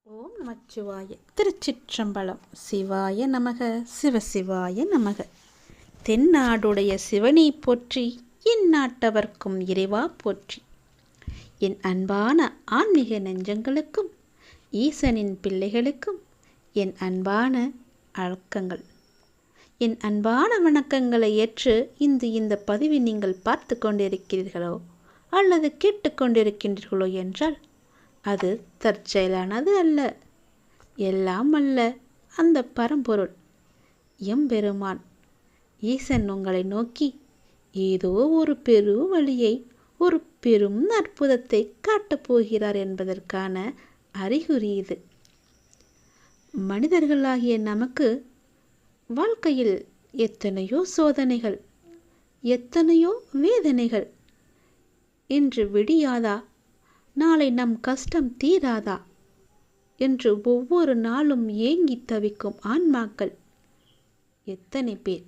ஓம் நமச்சிவாய. திருச்சிற்றம்பலம். சிவாய நமக. சிவசிவாய நமக. தென்னாடுடைய சிவனை போற்றி, இந்நாட்டவர்க்கும் இறைவா போற்றி. என் அன்பான ஆன்மீக நெஞ்சங்களுக்கும் ஈசனின் பிள்ளைகளுக்கும் என் அன்பான வணக்கங்கள். என் அன்பான வணக்கங்களை ஏற்று இந்த பதிவை நீங்கள் பார்த்து கொண்டிருக்கிறீர்களோ அல்லது கேட்டுக்கொண்டிருக்கின்றீர்களோ என்றால் அது தற்செயலானது அல்ல. எல்லாம் அல்ல அந்த பரம்பொருள் எம்பெருமான் ஈசன் உங்களை நோக்கி ஏதோ ஒரு பெரும் வழியை, ஒரு பெரும் அற்புதத்தை காட்டப் போகிறார் என்பதற்கான அறிகுறி இது. மனிதர்களாகிய நமக்கு வாழ்க்கையில் எத்தனையோ சோதனைகள், எத்தனையோ வேதனைகள். இன்று விடியாதா, நாளை நம் கஷ்டம் தீராதா என்று ஒவ்வொரு நாளும் ஏங்கி தவிக்கும் ஆன்மாக்கள் எத்தனை பேர்.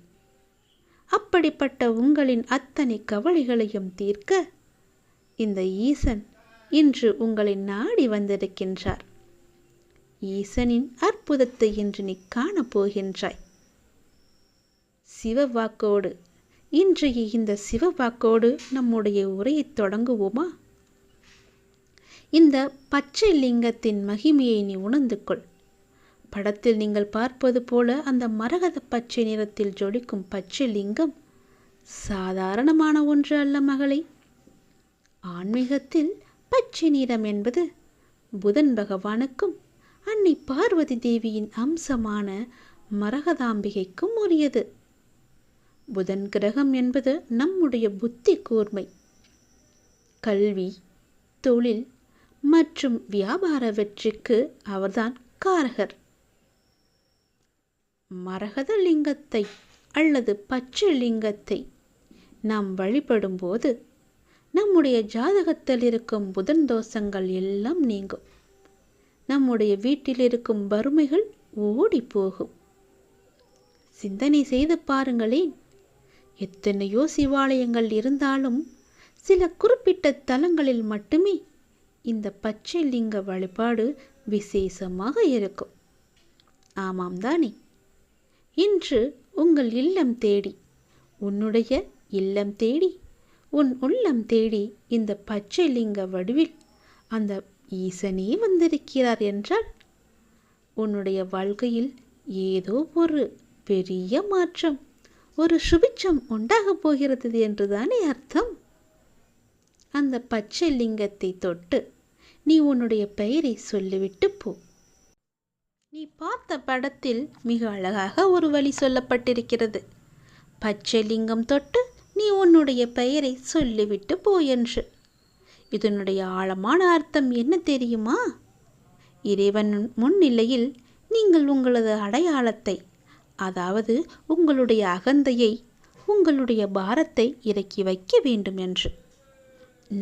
அப்படிப்பட்ட உங்களின் அத்தனை கவலைகளையும் தீர்க்க இந்த ஈசன் இன்று உங்களை நாடி வந்திருக்கின்றார். ஈசனின் அற்புதத்தை இன்று நீ காணப்போகின்றாய். சிவவாக்கோடு இன்றைய இந்த சிவவாக்கோடு நம்முடைய உரையை தொடங்குவோமா? இந்த பச்சை லிங்கத்தின் மகிமையை நீ உணர்ந்து கொள். படத்தில் நீங்கள் பார்ப்பது போல அந்த மரகத பச்சை நிறத்தில் ஜொலிக்கும் பச்சை லிங்கம் சாதாரணமான ஒன்று அல்ல மகளே. ஆன்மீகத்தில் பச்சை நிறம் என்பது புதன் பகவானுக்கும் அன்னை பார்வதி தேவியின் அம்சமான மரகதாம்பிகைக்கும் உரியது. புதன் கிரகம் என்பது நம்முடைய புத்தி கூர்மை, கல்வி, தொழில் மற்றும் வியாபார வெற்றிக்கு அவர்தான் காரகர். மரகத லிங்கத்தை அல்லது பச்சை லிங்கத்தை நாம் வழிபடும் போது நம்முடைய ஜாதகத்தில் இருக்கும் புதன் தோஷங்கள் எல்லாம் நீங்கும். நம்முடைய வீட்டில் இருக்கும் வறுமைகள் ஓடி போகும். சிந்தனை செய்து பாருங்களேன். எத்தனையோ சிவாலயங்கள் இருந்தாலும் சில குறிப்பிட்ட தலங்களில் மட்டுமே இந்த பச்சை லிங்க வழிபாடு விசேஷமாக இருக்கும். ஆமாம் தானே? இன்று உங்கள் இல்லம் தேடி, உன்னுடைய இல்லம் தேடி, உன் உள்ளம் தேடி இந்த பச்சை லிங்க வடிவில் அந்த ஈசனே வந்திருக்கிறார் என்றால் உன்னுடைய வாழ்க்கையில் ஏதோ ஒரு பெரிய மாற்றம், ஒரு சுபிட்சம் உண்டாகப் போகிறது என்றுதானே அர்த்தம். அந்த பச்சை லிங்கத்தை தொட்டு நீ உன்னுடைய பெயரை சொல்லிவிட்டு போ. நீ பார்த்த படத்தில் மிக அழகாக ஒரு வழி சொல்லப்பட்டிருக்கிறது. பச்சை லிங்கம் தொட்டு நீ உன்னுடைய பெயரை சொல்லிவிட்டு போ என்று. இதனுடைய ஆழமான அர்த்தம் என்ன தெரியுமா? இறைவன் முன்னிலையில் நீங்கள் உங்களது அடையாளத்தை, அதாவது உங்களுடைய அகந்தையை, உங்களுடைய பாரத்தை இறக்கி வைக்க வேண்டும் என்று.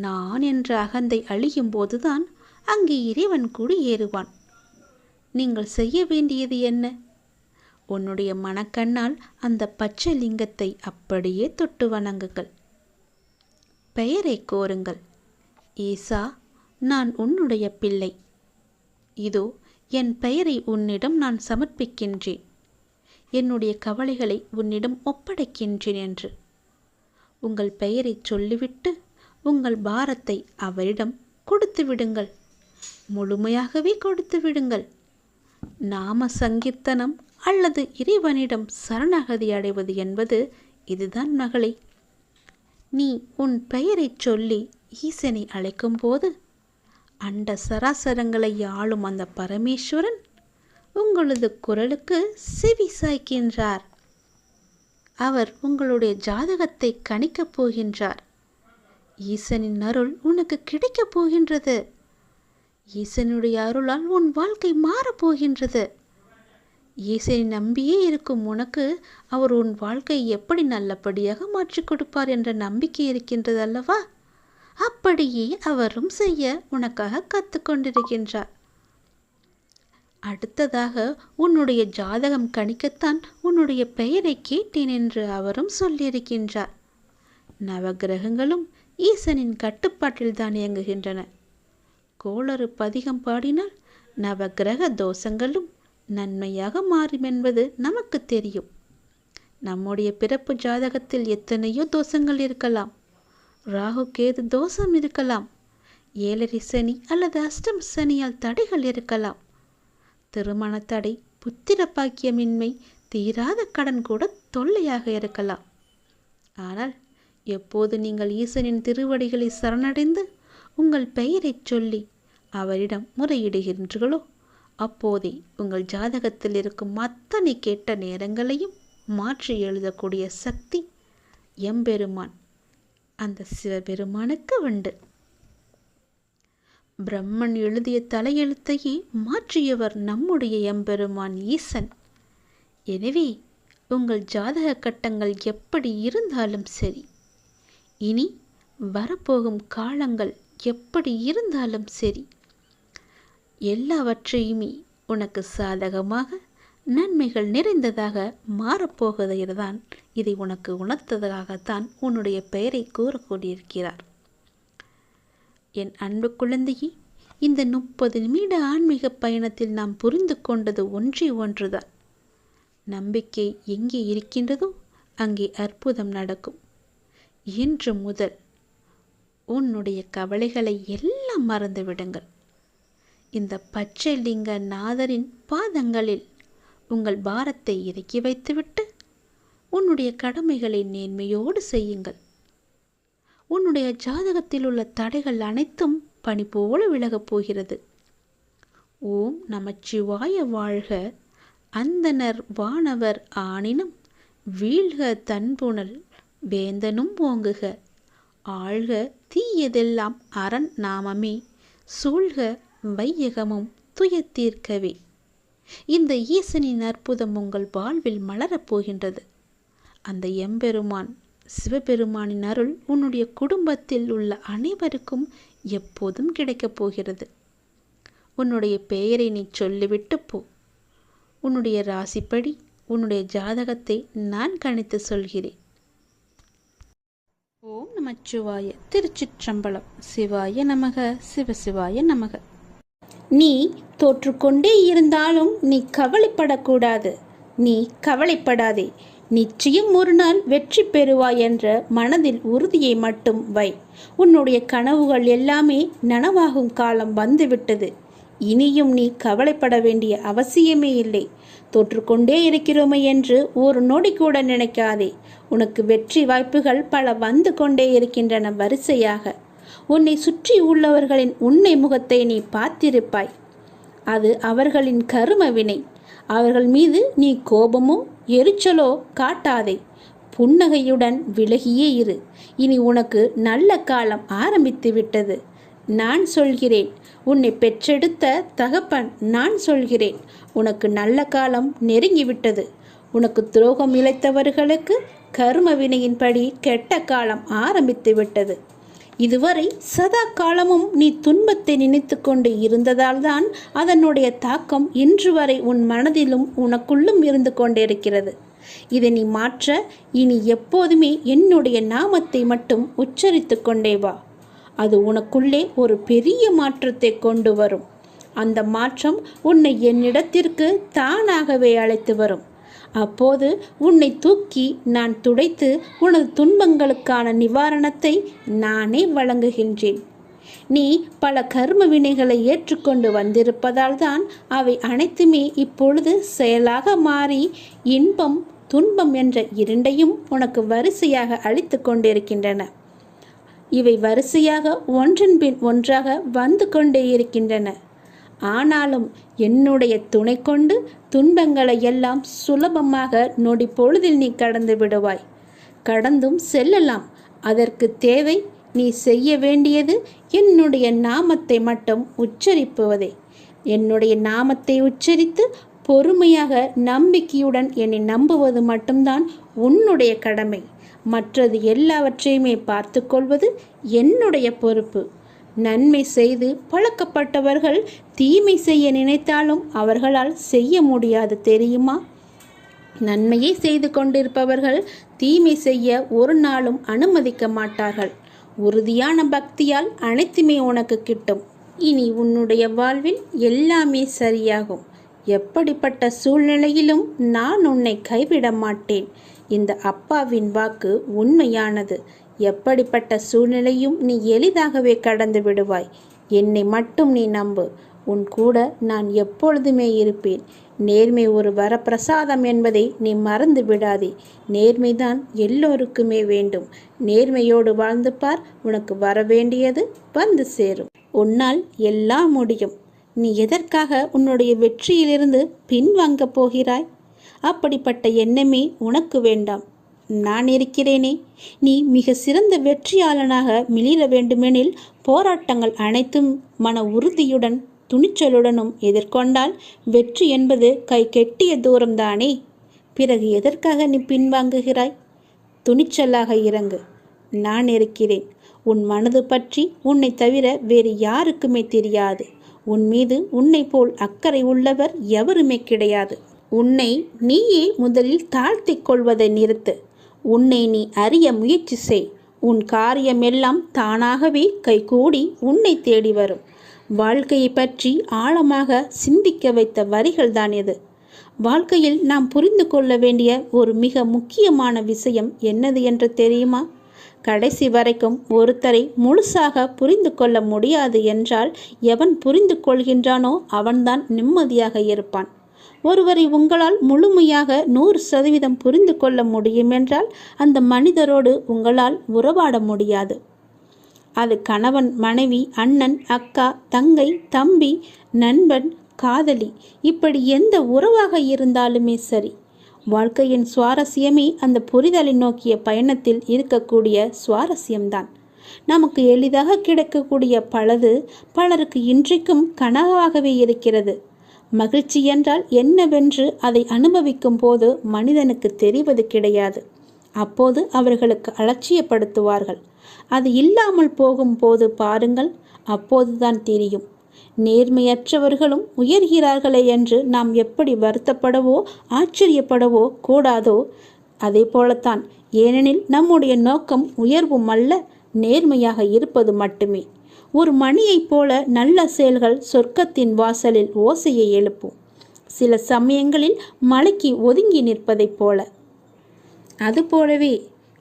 நான் என்ற அகந்தை அழியும் போதுதான் அங்கே இறைவன் குடியேறுவான். நீங்கள் செய்ய வேண்டியது என்ன? உன்னுடைய மனக்கண்ணால் அந்த பச்சை லிங்கத்தை அப்படியே தொட்டு வணங்குங்கள். பெயரை கோருங்கள். ஈசா, நான் உன்னுடைய பிள்ளை. இதோ என் பெயரை உன்னிடம் நான் சமர்ப்பிக்கின்றேன். என்னுடைய கவலைகளை உன்னிடம் ஒப்படைக்கின்றேன் என்று உங்கள் பெயரை சொல்லிவிட்டு உங்கள் பாரத்தை அவரிடம் கொடுத்து விடுங்கள். முழுமையாகவே கொடுத்து விடுங்கள். நாம சங்கீர்த்தனம் அல்லது இறைவனிடம் சரணாகதி அடைவது என்பது இதுதான் மகளே. நீ உன் பெயரை சொல்லி ஈசனை அழைக்கும் போது அண்ட சராசரங்களை ஆளும் அந்த பரமேஸ்வரன் உங்களது குரலுக்கு செவி சாய்க்கின்றார். அவர் உங்களுடைய ஜாதகத்தை கணிக்கப் போகின்றார். ஈசனின் அருள் உனக்கு கிடைக்கப் போகின்றது. ஈசனுடைய அருளால் உன் வாழ்க்கை மாறப்போகின்றது. ஈசனை நம்பியே இருக்கும் உனக்கு அவர் உன் வாழ்க்கையை எப்படி நல்லபடியாக மாற்றிக் கொடுப்பார் என்ற நம்பிக்கை இருக்கின்றது அல்லவா? அப்படியே அவரும் செய்ய உனக்காக கற்றுக்கொண்டிருக்கின்றார். அடுத்ததாக உன்னுடைய ஜாதகம் கணிக்கத்தான் உன்னுடைய பெயரை கேட்டேன் என்று அவரும் சொல்லியிருக்கின்றார். நவகிரகங்களும் ஈசனின் கட்டுப்பாட்டில் தான் இயங்குகின்றன. கோளறு பதிகம் பாடினால் நவக்கிரக தோஷங்களும் நன்மையாக மாறும் என்பது நமக்கு தெரியும். நம்முடைய பிறப்பு ஜாதகத்தில் எத்தனையோ தோஷங்கள் இருக்கலாம். ராகு கேது தோஷம் இருக்கலாம். 7 சனி அல்லது அஷ்டம சனியால் தடைகள் இருக்கலாம். திருமண தடை, புத்திர பாக்கியமின்மை, தீராத கடன் கூட தொல்லையாக இருக்கலாம். ஆனால் எப்போது நீங்கள் ஈசனின் திருவடிகளை சரணடைந்து உங்கள் பெயரை சொல்லி அவரிடம் முறையிடுகின்றீர்களோ அப்போதே உங்கள் ஜாதகத்தில் இருக்கும் அத்தனை கெட்ட நேரங்களையும் மாற்றி எழுதக்கூடிய சக்தி எம்பெருமான் அந்த சிவபெருமானுக்கு உண்டு. பிரம்மன் எழுதிய தலையெழுத்தையே மாற்றியவர் நம்முடைய எம்பெருமான் ஈசன். எனவே உங்கள் ஜாதக கட்டங்கள் எப்படி இருந்தாலும் சரி, இனி வரப்போகும் காலங்கள் எப்படி இருந்தாலும் சரி, எல்லாவற்றையுமே உனக்கு சாதகமாக நன்மைகள் நிறைந்ததாக மாறப்போவதைதான் இதை உனக்கு உணர்த்ததாகத்தான் உன்னுடைய பெயரை கூறக்கூடியிருக்கிறார். என் அன்பு குழந்தையே, இந்த 30 நிமிட ஆன்மீக பயணத்தில் நாம் புரிந்து கொண்டது ஒன்றே ஒன்றுதான். நம்பிக்கை எங்கே இருக்கின்றதோ அங்கே அற்புதம் நடக்கும். இன்று முதல் உன்னுடைய கவலைகளை எல்லாம் மறந்து விடுங்கள். இந்த பச்சை லிங்க நாதரின் பாதங்களில் உங்கள் பாரத்தை இறக்கி வைத்துவிட்டு உன்னுடைய கடமைகளை நேர்மையோடு செய்யுங்கள். உன்னுடைய ஜாதகத்தில் உள்ள தடைகள் அனைத்தும் பனி போல விலகப் போகிறது. ஓம் நமச்சிவாய வாழ்க. அந்தனர் வானவர் ஆணினும் வீழ்க தன்புணல் வேந்தனும் ஓங்குக. ஆழ்க தீயதெல்லாம் அரண் நாமமே சூழ்க வையகமும் துயத்தீர்க்கவே. இந்த ஈசனின் அற்புதம் உங்கள் வாழ்வில் மலரப் போகின்றது. அந்த எம்பெருமான் சிவபெருமானின் அருள் உன்னுடைய குடும்பத்தில் உள்ள அனைவருக்கும் எப்போதும் கிடைக்கப் போகிறது. உன்னுடைய பெயரை நீ சொல்லிவிட்டு போ. உன்னுடைய ராசிப்படி உன்னுடைய ஜாதகத்தை நான் கணித்து சொல்கிறேன். ஓம் நமச்சிவாய. திருச்சிற்றம்பலம். சிவாய நமக. சிவசிவாய நமக. நீ தோற்றுக்கொண்டே இருந்தாலும் நீ கவலைப்படக்கூடாது. நீ கவலைப்படாதே. நிச்சயம் ஒரு நாள் வெற்றி பெறுவாய் என்ற மனதில் உறுதியை மட்டும் வை. உன்னுடைய கனவுகள் எல்லாமே நனவாகும் காலம் வந்துவிட்டது. இனியும் நீ கவலைப்பட வேண்டிய அவசியமே இல்லை. தோற்றுக்கொண்டே இருக்கிறோமே என்று ஒரு நொடி கூட நினைக்காதே. உனக்கு வெற்றி வாய்ப்புகள் பல வந்து கொண்டே இருக்கின்றன வரிசையாக. உன்னை சுற்றி உள்ளவர்களின் உண்மை முகத்தை நீ பார்த்திருப்பாய். அது அவர்களின் கரும வினை. அவர்கள் மீது நீ கோபமோ எரிச்சலோ காட்டாதே. புன்னகையுடன் விலகியே இரு. இனி உனக்கு நல்ல காலம் ஆரம்பித்து விட்டது. நான் சொல்கிறேன். உன்னை பெற்றெடுத்த தகப்பன் நான் சொல்கிறேன். உனக்கு நல்ல காலம் நெருங்கிவிட்டது. உனக்கு துரோகம் இழைத்தவர்களுக்கு கர்ம வினையின்படி கெட்ட காலம் ஆரம்பித்து விட்டது. இதுவரை சதா காலமும் நீ துன்பத்தை நினைத்து கொண்டு இருந்ததால் தான் அதனுடைய தாக்கம் இன்று வரை உன் மனதிலும் உனக்குள்ளும் இருந்து கொண்டிருக்கிறது. இதை நீ மாற்ற இனி எப்போதுமே என்னுடைய நாமத்தை மட்டும் உச்சரித்து கொண்டே வா. அது உனக்குள்ளே ஒரு பெரிய மாற்றத்தை கொண்டு வரும். அந்த மாற்றம் உன்னை என்னிடத்திற்கு தானாகவே அழைத்து வரும். அப்போது உன்னை தூக்கி நான் துடைத்து உனது துன்பங்களுக்கான நிவாரணத்தை நானே வழங்குகின்றேன். நீ பல கர்ம வினைகளை ஏற்றுக்கொண்டு வந்திருப்பதால் தான் அவை அனைத்துமே இப்பொழுது செயலாக மாறி இன்பம் துன்பம் என்ற இரண்டையும் உனக்கு வரிசையாக அளித்து கொண்டிருக்கின்றன. இவை வரிசையாக ஒன்றன் பின் ஒன்றாக வந்து கொண்டே இருக்கின்றன. ஆனாலும் என்னுடைய துணை கொண்டு துன்பங்களை எல்லாம் சுலபமாக நொடி பொழுதில் நீ கடந்து விடுவாய். கடந்தும் செல்லலாம். அதற்கு தேவை நீ செய்ய வேண்டியது என்னுடைய நாமத்தை மட்டும் உச்சரிப்பதே. என்னுடைய நாமத்தை உச்சரித்து பொறுமையாக நம்பிக்கையுடன் என்னை நம்புவது மட்டும்தான் உன்னுடைய கடமை. மற்றது எல்லாவற்றையுமே பார்த்து கொள்வது என்னுடைய பொறுப்பு. நன்மை செய்து பழக்கப்பட்டவர்கள் தீமை செய்ய நினைத்தாலும் அவர்களால் செய்ய முடியாது, தெரியுமா? நன்மையை செய்து கொண்டிருப்பவர்கள் தீமை செய்ய ஒரு நாளும் அனுமதிக்க மாட்டார்கள். உறுதியான பக்தியால் அனைத்துமே உனக்கு கிட்டும். இனி உன்னுடைய வாழ்வில் எல்லாமே சரியாகும். எப்படிப்பட்ட சூழ்நிலையிலும் நான் உன்னை கைவிட மாட்டேன். இந்த அப்பாவின் வாக்கு உண்மையானது. எப்படிப்பட்ட சூழ்நிலையும் நீ எளிதாகவே கடந்து விடுவாய். என்னை மட்டும் நீ நம்பு. உன் கூட நான் எப்பொழுதுமே இருப்பேன். நேர்மை ஒரு வரப்பிரசாதம் என்பதை நீ மறந்து விடாதே. நேர்மைதான் எல்லோருக்குமே வேண்டும். நேர்மையோடு வாழ்ந்து பார். உனக்கு வர வேண்டியது வந்து சேரும். உன்னால் எல்லாம் முடியும். நீ எதற்காக உன்னுடைய வெற்றியிலிருந்து பின்வாங்கப் போகிறாய்? அப்படிப்பட்ட எண்ணமே உனக்கு வேண்டாம். நான் இருக்கிறேனே. நீ மிக சிறந்த வெற்றியாளனாக மிளிர வேண்டுமெனில் போராட்டங்கள் அனைத்தும் மன உறுதியுடன் துணிச்சலுடனும் எதிர்கொண்டால் வெற்றி என்பது கை கெட்டிய தூரம்தானே. பிறகு எதற்காக நீ பின்வாங்குகிறாய்? துணிச்சலாக இறங்கு. நான் இருக்கிறேன். உன் மனது பற்றி உன்னை தவிர வேறு யாருக்குமே தெரியாது. உன் மீது உன்னை போல் அக்கறை உள்ளவர் எவருமே கிடையாது. உன்னை நீயே முதலில் தாழ்த்திக் கொள்வதை நிறுத்து. உன்னை நீ அறிய முயற்சி செய். உன் காரியமெல்லாம் தானாகவே கைகூடி உன்னை தேடி வரும். வாழ்க்கையை பற்றி ஆழமாக சிந்திக்க வைத்த வரிகள் தான் இது. வாழ்க்கையில் நாம் புரிந்து கொள்ள வேண்டிய ஒரு மிக முக்கியமான விஷயம் என்னது என்று தெரியுமா? கடைசி வரைக்கும் ஒருத்தரை முழுசாக புரிந்து கொள்ள முடியாது என்றால் எவன் புரிந்து கொள்கின்றானோ அவன்தான் நிம்மதியாக இருப்பான். ஒருவரை உங்களால் முழுமையாக 100% புரிந்து கொள்ள முடியும் என்றால் அந்த மனிதரோடு உங்களால் உறவாட முடியாது. அது கணவன், மனைவி, அண்ணன், அக்கா, தங்கை, தம்பி, நண்பன், காதலி, இப்படி எந்த உறவாக இருந்தாலுமே சரி. வாழ்க்கையின் சுவாரஸ்யமே அந்த புரிதலை நோக்கிய பயணத்தில் இருக்கக்கூடிய சுவாரஸ்யம்தான். நமக்கு எளிதாக கிடைக்கக்கூடிய பலருக்கு இன்றைக்கும் கனவாகவே இருக்கிறது. மகிழ்ச்சி என்றால் என்னவென்று அதை அனுபவிக்கும் போது மனிதனுக்கு தெரிவது கிடையாது. அப்போது அவர்களுக்கு அலட்சியப்படுத்துவார்கள். அது இல்லாமல் போகும்போது பாருங்கள், அப்போதுதான் தெரியும். நேர்மையற்றவர்களும் உயர்கிறார்களே என்று நாம் எப்படி வருத்தப்படவோ ஆச்சரியப்படவோ கூடாதோ அதே போலத்தான். ஏனெனில் நம்முடைய நோக்கம் உயர்வும் அல்ல, நேர்மையாக இருப்பது மட்டுமே. ஒரு மணியைப் போல நல்ல செயல்கள் சொர்க்கத்தின் வாசலில் ஓசையை எழுப்பும். சில சமயங்களில் மலைக்கு ஒதுங்கி நிற்பதைப் போல. அதுபோலவே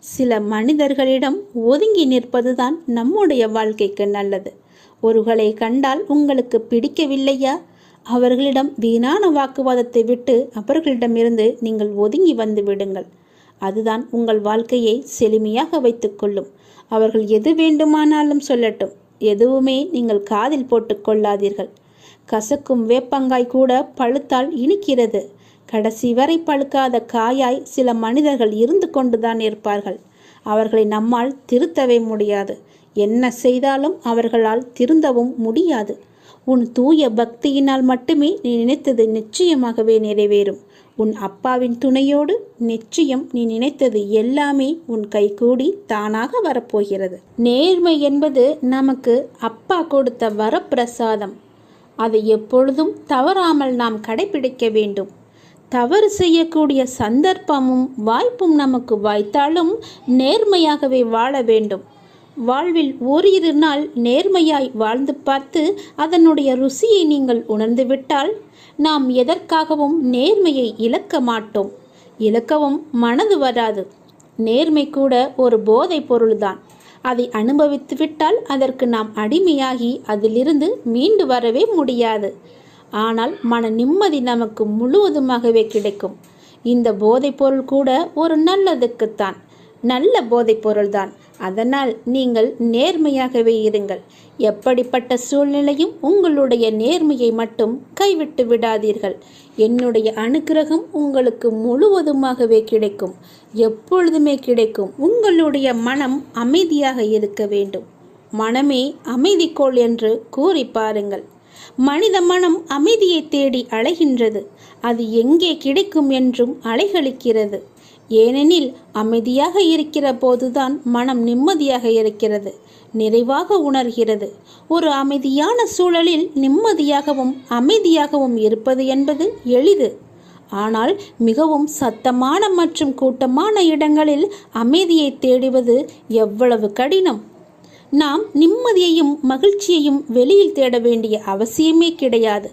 சில மனிதர்களிடம் ஒதுங்கி நிற்பதுதான் நம்முடைய வாழ்க்கைக்கு நல்லது. ஒருவர்களை கண்டால் உங்களுக்கு பிடிக்கவில்லையா? அவர்களிடம் வீணான வாக்குவாதத்தை விட்டு அவர்களிடமிருந்து நீங்கள் ஒதுங்கி வந்து விடுங்கள். அதுதான் உங்கள் வாழ்க்கையை செழுமையாக வைத்துக்கொள்ளும். அவர்கள் எது வேண்டுமானாலும் சொல்லட்டும், எதுவுமே நீங்கள் காதில் போட்டு கொள்ளாதீர்கள். கசக்கும் வேப்பங்காய் கூட பழுத்தால் இனிக்கிறது. கடைசி வரை பழுக்காத காயாய் சில மனிதர்கள் இருந்து கொண்டுதான் இருப்பார்கள். அவர்களை நம்மால் திருத்தவே முடியாது. என்ன செய்தாலும் அவர்களால் திருந்தவும் முடியாது. உன் தூய பக்தியினால் மட்டுமே நீ நினைத்தது நிச்சயமாகவே நிறைவேறும். உன் அப்பாவின் துணையோடு நிச்சயம் நீ நினைத்தது எல்லாமே உன் கைகூடி தானாக வரப்போகிறது. நேர்மை என்பது நமக்கு அப்பா கொடுத்த வரப்பிரசாதம். அதை எப்பொழுதும் தவறாமல் நாம் கடைபிடிக்க வேண்டும். தவறு செய்யக்கூடிய சந்தர்ப்பமும் வாய்ப்பும் நமக்கு வாய்த்தாலும் நேர்மையாகவே வாழ வேண்டும். வாழ்வில் ஓரிரு நாள் நேர்மையாய் வாழ்ந்து பார்த்து அதனுடைய ருசியை நீங்கள் உணர்ந்துவிட்டால் நாம் எதற்காகவும் நேர்மையை இழக்க மாட்டோம். இழக்கவும் மனது வராது. நேர்மை கூட ஒரு போதைப் பொருள்தான். அதை அனுபவித்து விட்டால் அதற்கு நாம் அடிமையாகி அதிலிருந்து மீண்டு வரவே முடியாது. ஆனால் மன நிம்மதி நமக்கு முழுவதுமாகவே கிடைக்கும். இந்த போதைப்பொருள் கூட ஒரு நல்லதுக்குத்தான். நல்ல போதைப்பொருள்தான். அதனால் நீங்கள் நேர்மையாகவே இருங்கள். எப்படிப்பட்ட சூழ்நிலையும் உங்களுடைய நேர்மையை மட்டும் கைவிட்டு விடாதீர்கள். என்னுடைய அனுக்கிரகம் உங்களுக்கு முழுவதுமாகவே கிடைக்கும். எப்பொழுதுமே கிடைக்கும். உங்களுடைய மனம் அமைதியாக இருக்க வேண்டும். மனமே அமைதிக்கோள் என்று கூறி பாருங்கள். மனித மனம் அமைதியை தேடி அலைகின்றது. அது எங்கே கிடைக்கும் என்றும் அலைகளிக்கிறது. ஏனெனில் அமைதியாக இருக்கிற போதுதான் மனம் நிம்மதியாக இருக்கிறது, நிறைவாக உணர்கிறது. ஒரு அமைதியான சூழலில் நிம்மதியாகவும் அமைதியாகவும் இருப்பது என்பது எளிது. ஆனால் மிகவும் சத்தமான மற்றும் கூட்டமான இடங்களில் அமைதியை தேடுவது எவ்வளவு கடினம். நாம் நிம்மதியையும் மகிழ்ச்சியையும் வெளியில் தேட வேண்டிய அவசியமே கிடையாது.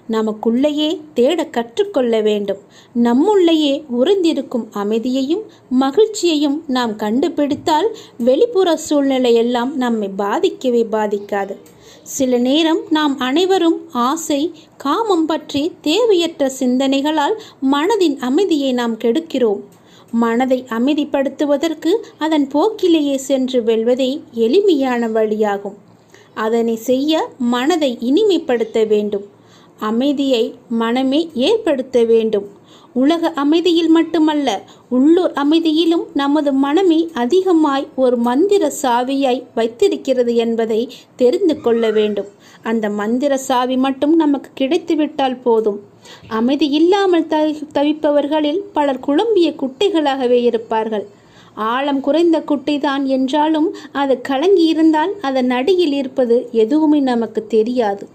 நமக்குள்ளேயே தேட கற்றுக்கொள்ள வேண்டும். நம்முள்ளேயே உறைந்திருக்கும் அமைதியையும் மகிழ்ச்சியையும் நாம் கண்டுபிடித்தால் வெளிப்புற சூழ்நிலையெல்லாம் நம்மை பாதிக்கவே பாதிக்காது. சில நேரம் நாம் அனைவரும் ஆசை, காமம் பற்றி தேவையற்ற சிந்தனைகளால் மனதின் அமைதியை நாம் கெடுக்கிறோம். மனதை அமைதிப்படுத்துவதற்கு அதன் போக்கிலேயே சென்று வெல்வதே எளிமையான வழியாகும். அதனை செய்ய மனதை இனிமைப்படுத்த வேண்டும். அமைதியை மனமே ஏற்படுத்த வேண்டும். உலக அமைதியில் மட்டுமல்ல, உள்ளூர் அமைதியிலும் நமது மனமே அதிகமாய் ஒரு மந்திர சாவியாய் வைத்திருக்கிறது என்பதை தெரிந்து கொள்ள வேண்டும். அந்த மந்திர சாவி மட்டும் நமக்கு கிடைத்துவிட்டால் போதும். அமைதி இல்லாமல் தவிப்பவர்களில் பலர் குழம்பிய குட்டைகளாகவே இருப்பார்கள். ஆழம் குறைந்த குட்டைதான் என்றாலும் அது கலங்கி இருந்தால் அதன் அடியில் இருப்பது எதுவுமே நமக்கு தெரியாது.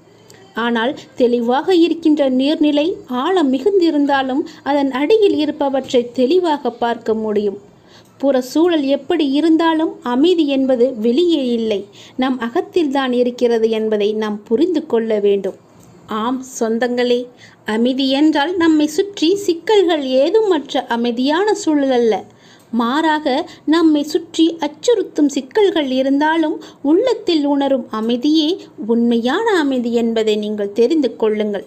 ஆனால் தெளிவாக இருக்கின்ற நீர்நிலை ஆழம் மிகுந்திருந்தாலும் அதன் அடியில் இருப்பவற்றை தெளிவாக பார்க்க முடியும். புற சூழல் எப்படி இருந்தாலும் அமைதி என்பது வெளியே இல்லை, நம் அகத்தில்தான் இருக்கிறது என்பதை நாம் புரிந்து கொள்ள வேண்டும். ஆம் சொந்தங்களே, அமைதி என்றால் நம்மை சுற்றி சிக்கல்கள் ஏதுமற்ற அமைதியான சூழல் அல்ல. மாறாக நம்மை சுற்றி அச்சுறுத்தும் சிக்கல்கள் இருந்தாலும் உள்ளத்தில் உணரும் அமைதியே உண்மையான அமைதி என்பதை நீங்கள் தெரிந்து கொள்ளுங்கள்.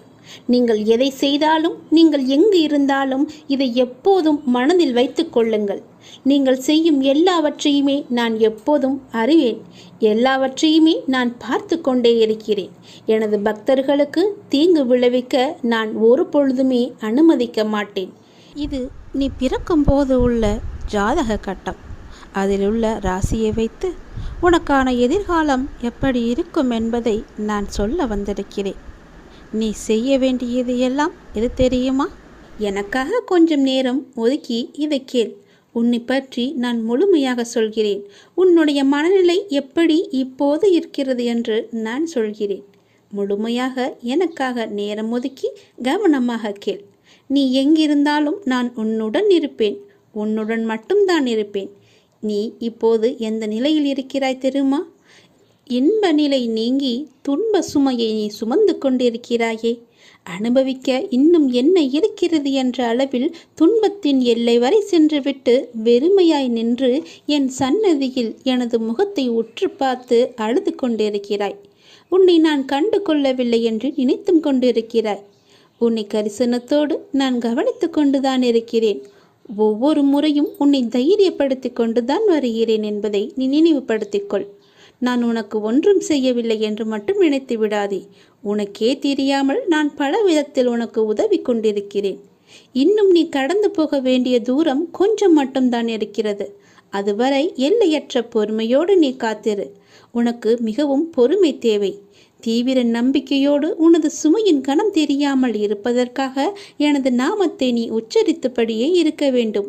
நீங்கள் எதை செய்தாலும், நீங்கள் எங்கு இருந்தாலும் இதை எப்போதும் மனதில் வைத்து கொள்ளுங்கள். நீங்கள் செய்யும் எல்லாவற்றையுமே நான் எப்போதும் அறிவேன். எல்லாவற்றையுமே நான் பார்த்து கொண்டே இருக்கிறேன். எனது பக்தர்களுக்கு தீங்கு விளைவிக்க நான் ஒரு பொழுதுமே அனுமதிக்க மாட்டேன். இது நீ பிறக்கும் போது உள்ள ஜாதக கட்டம். அதில் உள்ள ராசியை வைத்து உனக்கான எதிர்காலம் எப்படி இருக்கும் என்பதை நான் சொல்ல வந்திருக்கிறேன். நீ செய்ய வேண்டியது எல்லாம் எது தெரியுமா? எனக்காக கொஞ்சம் நேரம் ஒதுக்கி இதை கேள். உன்னை பற்றி நான் முழுமையாக சொல்கிறேன். உன்னுடைய மனநிலை எப்படி இப்போது இருக்கிறது என்று நான் சொல்கிறேன். முழுமையாக எனக்காக நேரம் ஒதுக்கி கவனமாக கேள். நீ எங்கிருந்தாலும் நான் உன்னுடன் இருப்பேன். உன்னுடன் மட்டும்தான் இருப்பேன். நீ இப்போது எந்த நிலையில் இருக்கிறாய் தெரியுமா? இன்ப நிலை நீங்கி துன்ப சுமையை நீ சுமந்து கொண்டிருக்கிறாயே. அனுபவிக்க இன்னும் என்ன இருக்கிறது என்ற அளவில் துன்பத்தின் எல்லை வரை சென்றுவிட்டு வெறுமையாய் நின்று என் சன்னதியில் எனது முகத்தை உற்று பார்த்து அழுது கொண்டிருக்கிறாய். உன்னை நான் கண்டு கொள்ளவில்லை என்று நினைத்தும் கொண்டிருக்கிறாய். உன்னை கரிசனத்தோடு நான் கவனித்து கொண்டுதான் இருக்கிறேன். ஒவ்வொரு முறையும் உன்னை தைரியப்படுத்தி கொண்டுதான் வருகிறேன் என்பதை நீ நினைவுபடுத்திக்கொள். நான் உனக்கு ஒன்றும் செய்யவில்லை என்று மட்டும் நினைத்து விடாதே. உனக்கே தெரியாமல் நான் பல விதத்தில் உனக்கு உதவி கொண்டிருக்கிறேன். இன்னும் நீ கடந்து போக வேண்டிய தூரம் கொஞ்சம் மட்டும்தான் இருக்கிறது. அதுவரை எல்லையற்ற பொறுமையோடு நீ காத்திரு. உனக்கு மிகவும் பொறுமை தேவை. தீவிர நம்பிக்கையோடு உனது சுமையின் கணம் தெரியாமல் இருப்பதற்காக எனது நாமத்தை நீ உச்சரித்தபடியே இருக்க வேண்டும்.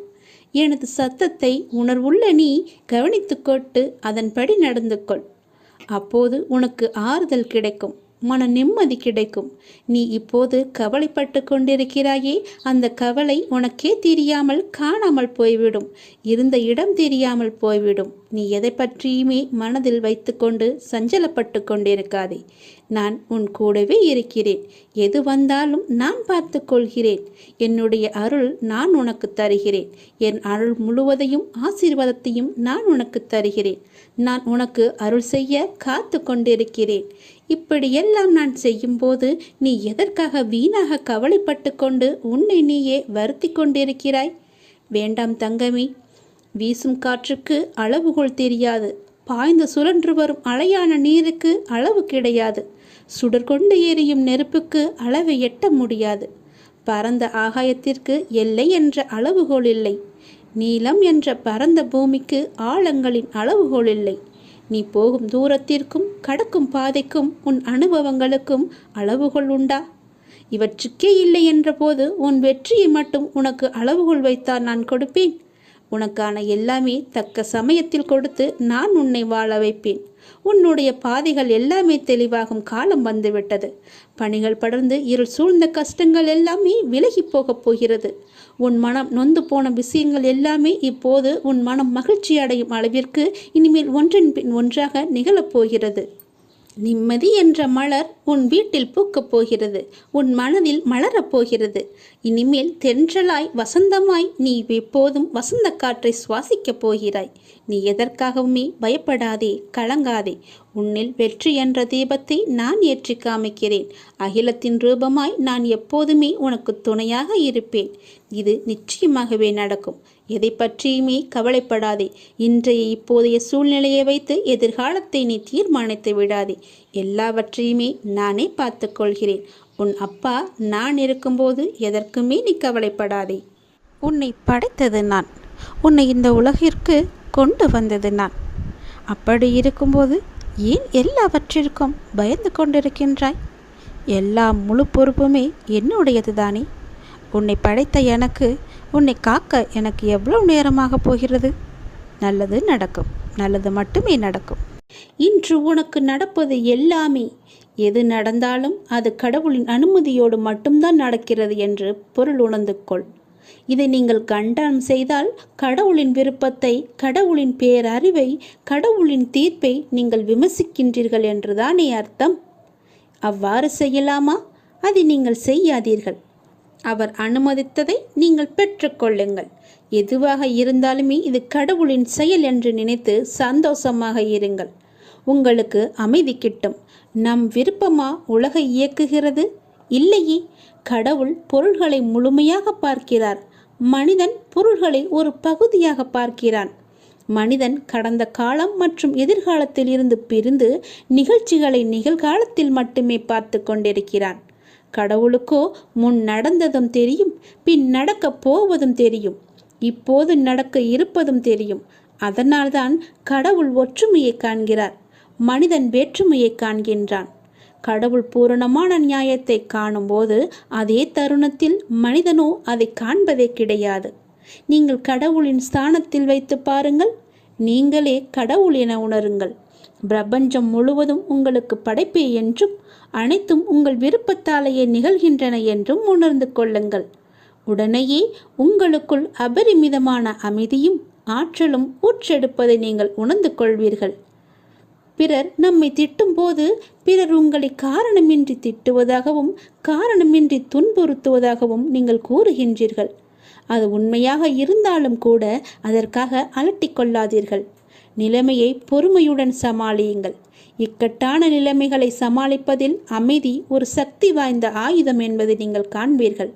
எனது சத்தத்தை உணர்வுள்ள நீ கவனித்து கொண்டு அதன்படி நடந்து கொள். அப்போது உனக்கு ஆறுதல் கிடைக்கும், மன நிம்மதி கிடைக்கும். நீ இப்போது கவலைப்பட்டு கொண்டிருக்கிறாயே, அந்த கவலை உனக்கே தெரியாமல் காணாமல் போய்விடும். இருந்த இடம் தெரியாமல் போய்விடும். நீ எதை பற்றியுமே மனதில் வைத்து கொண்டு சஞ்சலப்பட்டு கொண்டிருக்காதே. நான் உன் கூடவே இருக்கிறேன். எது வந்தாலும் நான் பார்த்து கொள்கிறேன். என்னுடைய அருள் நான் உனக்கு தருகிறேன். என் அருள் முழுவதையும் ஆசீர்வாதத்தையும் நான் உனக்கு தருகிறேன். நான் உனக்கு அருள் செய்ய காத்து கொண்டிருக்கிறேன். இப்படியெல்லாம் நான் செய்யும்போது நீ எதற்காக வீணாக கவலைப்பட்டு கொண்டு உன்னை நீயே வருத்தி கொண்டிருக்கிறாய்? வேண்டாம் தங்கமே. வீசும் காற்றுக்கு அளவுகோல் தெரியாது. பாய்ந்து சுழன்று வரும் அலையான நீருக்கு அளவு கிடையாது. சுடர் கொண்டு எரியும் நெருப்புக்கு அளவை எட்ட முடியாது. பரந்த ஆகாயத்திற்கு எல்லை என்ற அளவுகோல் இல்லை. நீளம் என்ற பரந்த பூமிக்கு ஆழங்களின் அளவுகோல் இல்லை. நீ போகும் தூரத்திற்கும் கடக்கும் பாதைக்கும் உன் அனுபவங்களுக்கும் அளவுகோல் உண்டா? இவற்றுக்கே இல்லை என்ற போது உன் வெற்றியை மட்டும் உனக்கு அளவுகோல் வைத்தால் நான் கொடுப்பேன். உனக்கான எல்லாமே தக்க சமயத்தில் கொடுத்து நான் உன்னை வாழ வைப்பேன். உன்னுடைய பாதைகள் எல்லாமே தெளிவாகும் காலம் வந்துவிட்டது. பணிகள் படர்ந்து இருள் சூழ்ந்த கஷ்டங்கள் எல்லாமே விலகி போகப் போகிறது. உன் மனம் நொந்து போன விஷயங்கள் எல்லாமே இப்போது உன் மனம் மகிழ்ச்சி அடையும் அளவிற்கு இனிமேல் ஒன்றின் பின் ஒன்றாக நிகழப்போகிறது. நிம்மதி என்ற மலர் உன் வீட்டில் பூக்கப் போகிறது. உன் மனதில் மலரப் போகிறது. இனிமேல் தென்றலாய் வசந்தமாய் நீ எப்போதும் வசந்த காற்றை சுவாசிக்கப் போகிறாய். நீ எதற்காகவுமே பயப்படாதே, கலங்காதே. உன்னில் வெற்றி என்ற தீபத்தை நான் ஏற்றி காமிக்கிறேன். அகிலத்தின் ரூபமாய் நான் எப்போதுமே உனக்கு துணையாக இருப்பேன். இது நிச்சயமாகவே நடக்கும். எதை பற்றியுமே கவலைப்படாதே. இன்றைய இப்போதைய சூழ்நிலையை வைத்து எதிர்காலத்தை நீ தீர்மானித்து விடாதே. எல்லாவற்றையுமே நானே பார்த்து கொள்கிறேன். உன் அப்பா நான் இருக்கும்போது எதற்குமே நீ கவலைப்படாதே. உன்னை படைத்தது நான். உன்னை இந்த உலகிற்கு கொண்டு வந்தது நான். அப்படி இருக்கும்போது ஏன் எல்லாவற்றிற்கும் பயந்து கொண்டிருக்கின்றாய்? எல்லா முழு பொறுப்புமே என்னுடையது தானே. உன்னை படைத்த எனக்கு உன்னை காக்க எனக்கு எவ்வளவு நேரமாக போகிறது? நல்லது நடக்கும். நல்லது மட்டுமே நடக்கும். இன்று உனக்கு நடப்பது எல்லாமே எது நடந்தாலும் அது கடவுளின் அனுமதியோடு மட்டும்தான் நடக்கிறது என்று பொருள் உணர்ந்து கொள். இதை நீங்கள் கண்டனம் செய்தால் கடவுளின் விருப்பத்தை, கடவுளின் பேரறிவை, கடவுளின் தீர்ப்பை நீங்கள் விமர்சிக்கின்றீர்கள் என்றுதானே அர்த்தம். அவ்வாறு செய்யலாமா? அதை நீங்கள் செய்யாதீர்கள். அவர் அனுமதித்ததை நீங்கள் பெற்றுக்கொள்ளுங்கள். எதுவாக இருந்தாலுமே இது கடவுளின் செயல் என்று நினைத்து சந்தோஷமாக இருங்கள். உங்களுக்கு அமைதி கிட்டும். நம் விருப்பமா உலகை இயக்குகிறது? இல்லையே. கடவுள் பொருள்களை முழுமையாக பார்க்கிறார். மனிதன் பொருள்களை ஒரு பகுதியாக பார்க்கிறான். மனிதன் கடந்த காலம் மற்றும் எதிர்காலத்தில் இருந்து பிரிந்து நிகழ்ச்சிகளை நிகழ்காலத்தில் மட்டுமே பார்த்து கொண்டிருக்கிறான். கடவுளுக்கோ முன் நடந்ததும் தெரியும், பின் நடக்கப் போவதும் தெரியும், இப்போது நடக்க இருப்பதும் தெரியும். அதனால்தான் கடவுள் ஒற்றுமையை காண்கிறார், மனிதன் வேற்றுமையை காண்கின்றான். கடவுள் பூரணமான நியாயத்தை காணும்போது அதே தருணத்தில் மனிதனோ அதை காண்பதே கிடையாது. நீங்கள் கடவுளின் ஸ்தானத்தில் வைத்து பாருங்கள். நீங்களே கடவுள் என உணருங்கள். பிரபஞ்சம் முழுவதும் உங்களுக்கு படைப்பே என்றும் அனைத்தும் உங்கள் விருப்பத்தாலேயே நிகழ்கின்றன என்றும் உணர்ந்து கொள்ளுங்கள். உடனேயே உங்களுக்குள் அபரிமிதமான அமைதியும் ஆற்றலும் ஊற்றெடுப்பதை நீங்கள் உணர்ந்து கொள்வீர்கள். பிறர் நம்மை திட்டும் போது பிறர் உங்களை காரணமின்றி திட்டுவதாகவும் காரணமின்றி துன்புறுத்துவதாகவும் நீங்கள் கூறுகின்றீர்கள். அது உண்மையாக இருந்தாலும் கூட அதற்காக அலட்டிக் கொள்ளாதீர்கள். நிலைமையை பொறுமையுடன் சமாளியுங்கள். இக்கட்டான நிலைமைகளை சமாளிப்பதில் அமைதி ஒரு சக்தி வாய்ந்த ஆயுதம் என்பதை நீங்கள் காண்பீர்கள்.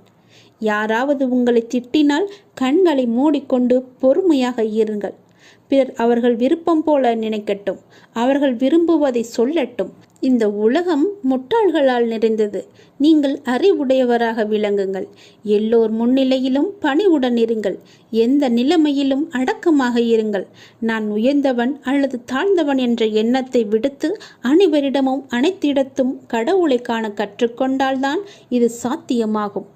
யாராவது உங்களை திட்டினால் கண்களை மூடிக்கொண்டு பொறுமையாக இருங்கள். பிறர் அவர்கள் விருப்பம் போல நினைக்கட்டும், அவர்கள் விரும்புவதை சொல்லட்டும். இந்த உலகம் முட்டாள்களால் நிறைந்தது. நீங்கள் அறிவுடையவராக விளங்குங்கள். எல்லோர் முன்னிலையிலும் பணிவுடன் இருங்கள். எந்த நிலைமையிலும் அடக்கமாக இருங்கள். நான் உயர்ந்தவன் அல்லது தாழ்ந்தவன் என்ற எண்ணத்தை விடுத்து அனைவரிடமும் அனைத்திடத்தும் கடவுளை காண கற்றுக்கொண்டால்தான் இது சாத்தியமாகும்.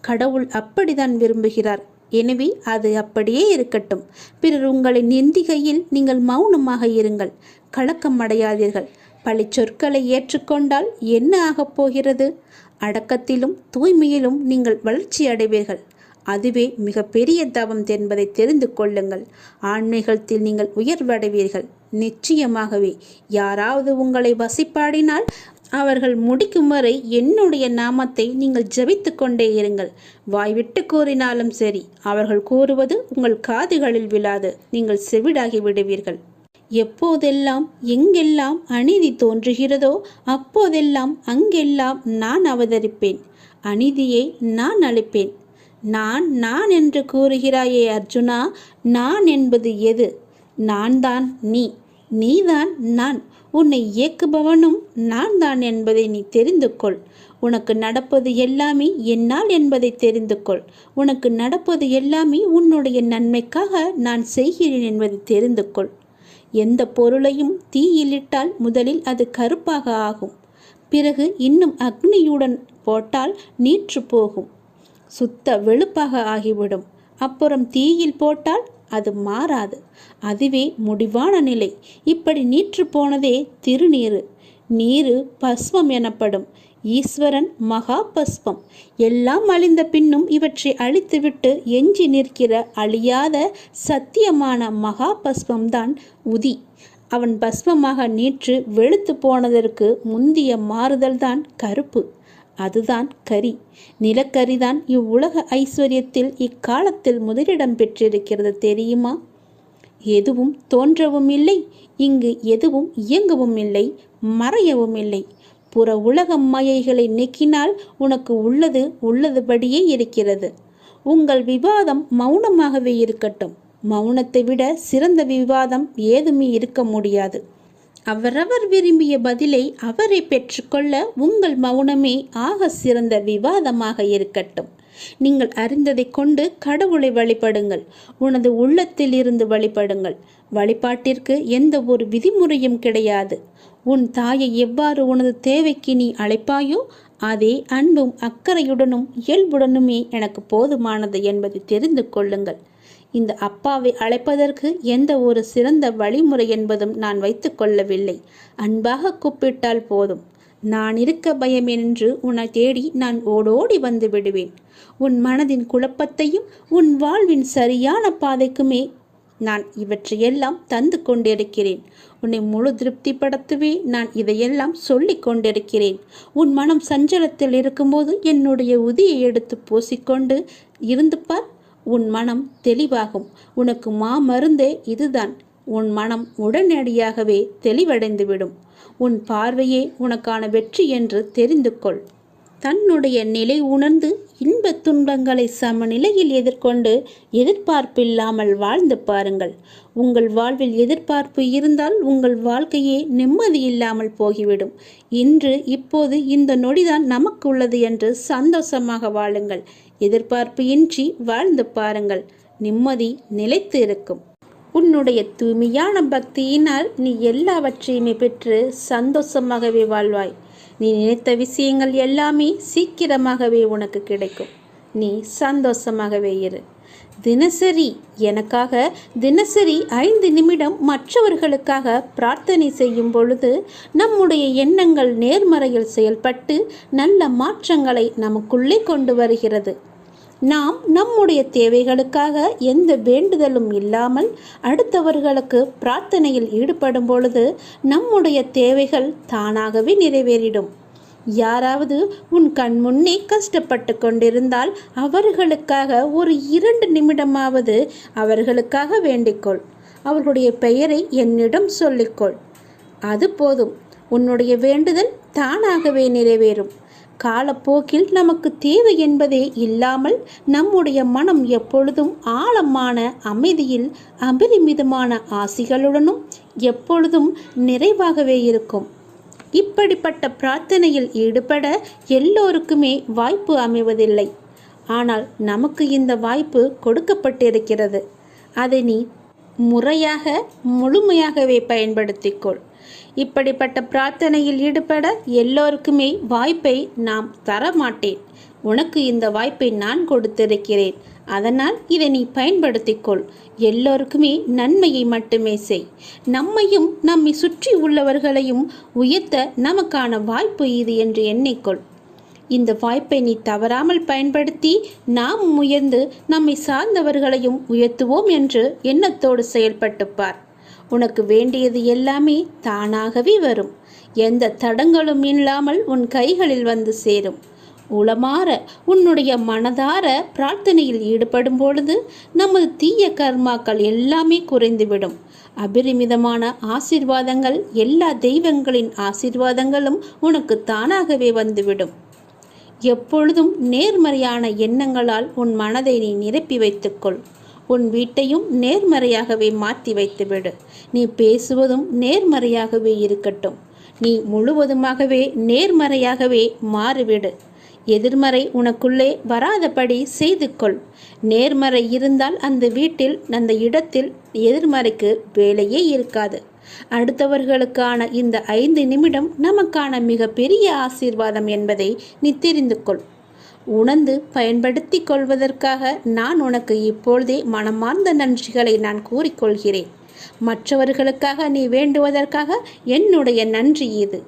கடவுள் அப்படித்தான் விரும்புகிறார். எனவே அது அப்படியே இருக்கட்டும். பிறர் உங்களை நிந்திகையில் நீங்கள் மௌனமாக இருங்கள். கலக்கம் அடையாதீர்கள். பழி சொற்களை ஏற்றுக்கொண்டால் என்ன ஆகப் போகிறது? அடக்கத்திலும் தூய்மையிலும் நீங்கள் வளர்ச்சி அடைவீர்கள். அதுவே மிக பெரிய தவம் என்பதை தெரிந்து கொள்ளுங்கள். ஆன்மீகத்தில் நீங்கள் உயர்வடைவீர்கள். நிச்சயமாகவே யாராவது உங்களை வசிப்பாடினால் அவர்கள் முடிக்கும் வரை என்னுடைய நாமத்தை நீங்கள் ஜபித்து கொண்டே இருங்கள். வாய்விட்டு கூறினாலும் சரி, அவர்கள் கூறுவது உங்கள் காதுகளில் விழாது. நீங்கள் செவிடாகி விடுவீர்கள். எப்போதெல்லாம் எங்கெல்லாம் அநீதி தோன்றுகிறதோ அப்போதெல்லாம் அங்கெல்லாம் நான் அவதரிப்பேன். அநீதியை நான் அழிப்பேன். நான் நான் என்று கூறுகிறாயே அர்ஜுனா, நான் என்பது எது? நான் தான் நீ, நீதான் நான். உன்னை இயக்குபவனும் நான் தான் என்பதை நீ தெரிந்து கொள். உனக்கு நடப்பது எல்லாமே என்னால் என்பதை தெரிந்து கொள். உனக்கு நடப்பது எல்லாமே உன்னுடைய நன்மைக்காக நான் செய்கிறேன் என்பதை தெரிந்து கொள். எந்த பொருளையும் தீயிலிட்டால் முதலில் அது கருப்பாக ஆகும். பிறகு இன்னும் அக்னியுடன் போட்டால் நீற்று போகும், சுத்த வெளுப்பாக ஆகிவிடும். அப்புறம் தீயில் போட்டால் அது மாறாது. அதுவே முடிவான நிலை. இப்படி நீற்று போனதே திருநீறு. நீரு பஸ்மம் எனப்படும். ஈஸ்வரன் மகா பஸ்பம். எல்லாம் அழிந்த பின்னும் இவற்றை அழித்துவிட்டு எஞ்சி நிற்கிற அழியாத சத்தியமான மகா பஸ்பம்தான் உதி. அவன் பஸ்மமாக நீற்று வெளுத்து போனதற்கு முந்திய மாறுதல்தான் கருப்பு. அதுதான் கரி. நிலக்கரிதான் இவ்வுலக ஐஸ்வர்யத்தில் இக்காலத்தில் முதலிடம் பெற்றிருக்கிறது தெரியுமா? எதுவும் தோன்றவும் இல்லை, இங்கு எதுவும் இயங்கவும் இல்லை, மறையவும் இல்லை. புற உலக மாயைகளை நீக்கினால் உனக்கு உள்ளது உள்ளதுபடியே இருக்கிறது. உங்கள் விவாதம் மௌனமாகவே இருக்கட்டும். மௌனத்தை விட சிறந்த விவாதம் ஏதுமே இருக்க முடியாது. அவரவர் விரும்பிய பதிலை அவரை பெற்றுக்கொள்ள உங்கள் மௌனமே ஆக சிறந்த விவாதமாக இருக்கட்டும். நீங்கள் அறிந்ததை கொண்டு கடவுளை வழிபடுங்கள். உனது உள்ளத்தில் இருந்து வழிபடுங்கள். வழிபாட்டிற்கு எந்த ஒரு விதிமுறையும் கிடையாது. உன் தாயை எவ்வாறு உனது தேவைக்கு நீ அழைப்பாயோ அதே அன்பும் அக்கறையுடனும் இயல்புடனுமே எனக்கு போதுமானது என்பதை தெரிந்து கொள்ளுங்கள். இந்த அப்பாவை அழைப்பதற்கு எந்த ஒரு சிறந்த வழிமுறை என்பதும் நான் வைத்து கொள்ளவில்லை. அன்பாக கூப்பிட்டால் போதும். நான் இருக்க பயமென்று உன்னை தேடி நான் ஓடோடி வந்து விடுவேன். உன் மனதின் குழப்பத்தையும் உன் வாழ்வின் சரியான பாதைக்குமே நான் இவற்றையெல்லாம் தந்து கொண்டிருக்கிறேன். உன்னை முழு திருப்திப்படுத்தவே நான் இதையெல்லாம் சொல்லி கொண்டிருக்கிறேன். உன் மனம் சஞ்சலத்தில் இருக்கும்போது என்னுடைய உதியை எடுத்து பூசிக்கொண்டு இருந்து பார். உன் மனம் தெளிவாகும். உனக்கு மாமருந்தே இதுதான். உன் மனம் உடனடியாகவே தெளிவடைந்துவிடும். உன் பார்வையே உனக்கான வெற்றி என்று தெரிந்து கொள். தன்னுடைய நிலை உணர்ந்து இன்பத் துன்பங்களை சமநிலையில் எதிர்கொண்டு எதிர்பார்ப்பில்லாமல் வாழ்ந்து பாருங்கள். உங்கள் வாழ்வில் எதிர்பார்ப்பு இருந்தால் உங்கள் வாழ்க்கையே நிம்மதி இல்லாமல் போகிவிடும். இன்று இப்போது இந்த நொடிதான் நமக்கு உள்ளது என்று சந்தோஷமாக வாழுங்கள். எதிர்பார்ப்பு இன்றி வாழ்ந்து பாருங்கள். நிம்மதி நிலைத்து இருக்கும். உன்னுடைய தூய்மையான பக்தியினால் நீ எல்லாவற்றையுமே பெற்று சந்தோஷமாகவே வாழ்வாய். நீ நினைத்த விஷயங்கள் எல்லாமே சீக்கிரமாகவே உனக்கு கிடைக்கும். நீ சந்தோஷமாகவே இரு. தினசரி எனக்காக தினசரி 5 நிமிடம் மற்றவர்களுக்காக பிரார்த்தனை செய்யும் பொழுது நம்முடைய எண்ணங்கள் நேர்மறையில் செயல்பட்டு நல்ல மாற்றங்களை நமக்குள்ளே கொண்டு வருகிறது. நாம் நம்முடைய தேவைகளுக்காக எந்த வேண்டுதலும் இல்லாமல் அடுத்தவர்களுக்கு பிரார்த்தனையில் ஈடுபடும் பொழுது நம்முடைய தேவைகள் தானாகவே நிறைவேறிடும். யாராவது உன் கண் முன்னே கஷ்டப்பட்டு கொண்டிருந்தால் அவர்களுக்காக ஒரு 2 நிமிடமாவது அவர்களுக்காக வேண்டிக்கொள். அவர்களுடைய பெயரை என்னிடம் சொல்லிக்கொள். அது போதும். உன்னுடைய வேண்டுதல் தானாகவே நிறைவேறும். காலப்போக்கில் நமக்கு தேவை என்பதே இல்லாமல் நம்முடைய மனம் எப்பொழுதும் ஆழமான அமைதியில் அபரிமிதமான ஆசிகளுடனும் எப்பொழுதும் நிறைவாகவே இருக்கும். இப்படிப்பட்ட பிரார்த்தனையில் ஈடுபட எல்லோருக்குமே வாய்ப்பு அமைவதில்லை. ஆனால் நமக்கு இந்த வாய்ப்பு கொடுக்கப்பட்டிருக்கிறது. அதை நீ முறையாக முழுமையாகவே பயன்படுத்திக்கொள். இப்படிப்பட்ட பிரார்த்தனையில் ஈடுபட எல்லோருக்குமே வாய்ப்பை நாம் தரமாட்டேன். உனக்கு இந்த வாய்ப்பை நான் கொடுத்திருக்கிறேன். அதனால் இதை நீ பயன்படுத்திக்கொள். எல்லோருக்குமே நன்மையை மட்டுமே செய். நம்மையும் நம்மை சுற்றி உள்ளவர்களையும் உயர்த்த நமக்கான வாய்ப்பு இது என்று எண்ணிக்கொள். இந்த வாய்ப்பை நீ தவறாமல் பயன்படுத்தி நாம் உயர்ந்து நம்மை சார்ந்தவர்களையும் உயர்த்துவோம் என்று எண்ணத்தோடு செயல்பட்டு பார். உனக்கு வேண்டியது எல்லாமே தானாகவே வரும். எந்த தடங்களும் இல்லாமல் உன் கைகளில் வந்து சேரும். உளமாற உன்னுடைய மனதார பிரார்த்தனையில் ஈடுபடும் பொழுது நமது தீய கர்மாக்கள் எல்லாமே குறைந்துவிடும். அபரிமிதமான ஆசீர்வாதங்கள், எல்லா தெய்வங்களின் ஆசீர்வாதங்களும் உனக்கு தானாகவே வந்துவிடும். எப்பொழுதும் நேர்மறையான எண்ணங்களால் உன் மனதை நீ நிரப்பி வைத்துக்கொள். உன் வீட்டையும் நேர்மறையாகவே மாற்றி வைத்துவிடு. நீ பேசுவதும் நேர்மறையாகவே இருக்கட்டும். நீ முழுவதுமாகவே நேர்மறையாகவே மாறிவிடு. எதிர்மறை உனக்குள்ளே வராதபடி செய்து கொள். நேர்மறை இருந்தால் அந்த வீட்டில் அந்த இடத்தில் எதிர்மறைக்கு வேலையே இருக்காது. அடுத்தவர்களுக்கான இந்த 5 நிமிடம் நமக்கான மிக பெரிய ஆசீர்வாதம் என்பதை நீ தெரிந்து கொள். உணர்ந்து பயன்படுத்தி கொள்வதற்காக நான் உனக்கு இப்பொழுதே மனமார்ந்த நன்றிகளை நான் கூறிக்கொள்கிறேன். மற்றவர்களுக்காக நீ வேண்டுவதற்காக என்னுடைய நன்றி இது.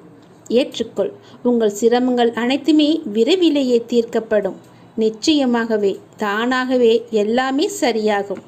ஏற்றுக்கொள். உங்கள் சிரமங்கள் அனைத்துமே விரைவிலேயே தீர்க்கப்படும். நிச்சயமாகவே தானாகவே எல்லாமே சரியாகும்.